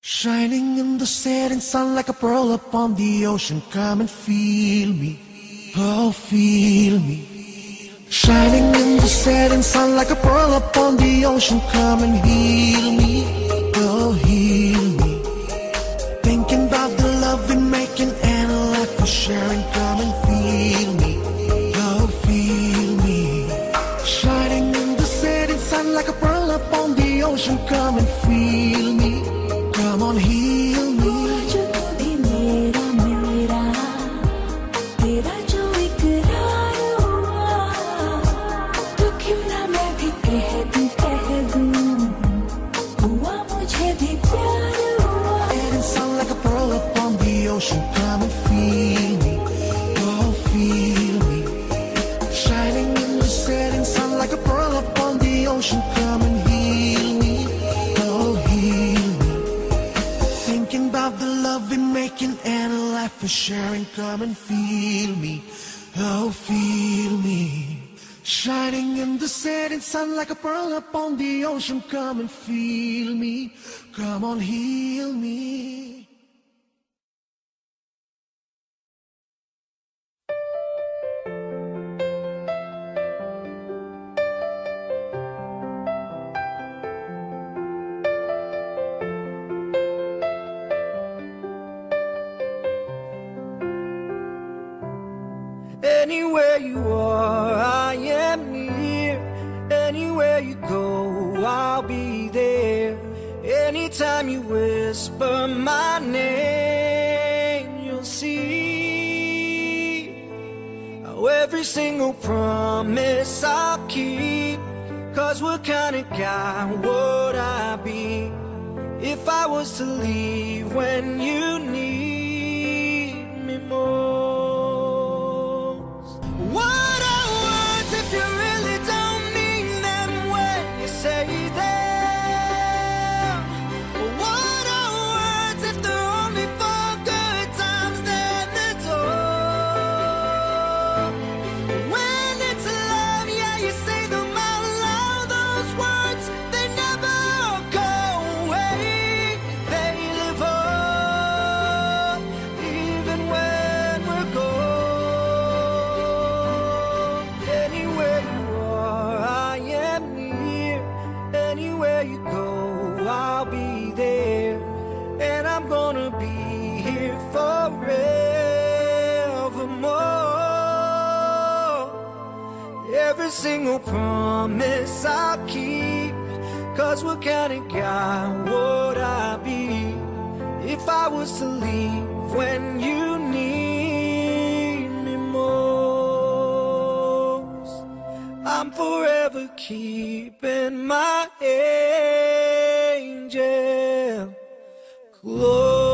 Shining in the setting sun like a pearl upon the ocean. Come and feel me, oh feel me. Shining in the setting sun like a pearl upon the ocean. Come and heal me, oh heal me. Thinking about the love we're making and a life we're sharing. Come and feel me, oh feel me. Shining in the setting sun like a pearl upon the ocean. Come and feel me. Come on, heal me. जो तू भी मेरा मेरा तेरा जो इकरार हुआ तो क्यों ना मैं भी कह दूं हुआ मुझे भी प्यार हुआ. Setting sun like a pearl upon the ocean. Come and feel me, oh feel me. Shining in the setting sun like a pearl upon the ocean. Come and heal me, oh heal me. Thinking about the love we're making and a life we're sharing. Come and feel me, oh feel me. Shining in the setting sun like a pearl upon the ocean. Come and feel me, come on heal me. Anywhere you are, I am near. Anywhere you go, I'll be there. Anytime you whisper my name, you'll see how every single promise I'll keep. 'Cause what kind of guy would I be if I was to leave when you need me most? What are words if you really don't mean them when you say them? What are words if they're only for good times, then it's all? When it's love, yeah, you say them out loud. Those words, they never go away. They live on, even when we're gone. Anywhere you are, I am near. Anywhere you go, I'll be there. And I'm gonna be here forevermore. Every single promise I'll keep. 'Cause what kind of guy would I be if I was to leave when you need me most? I'm forever keeping my angel close.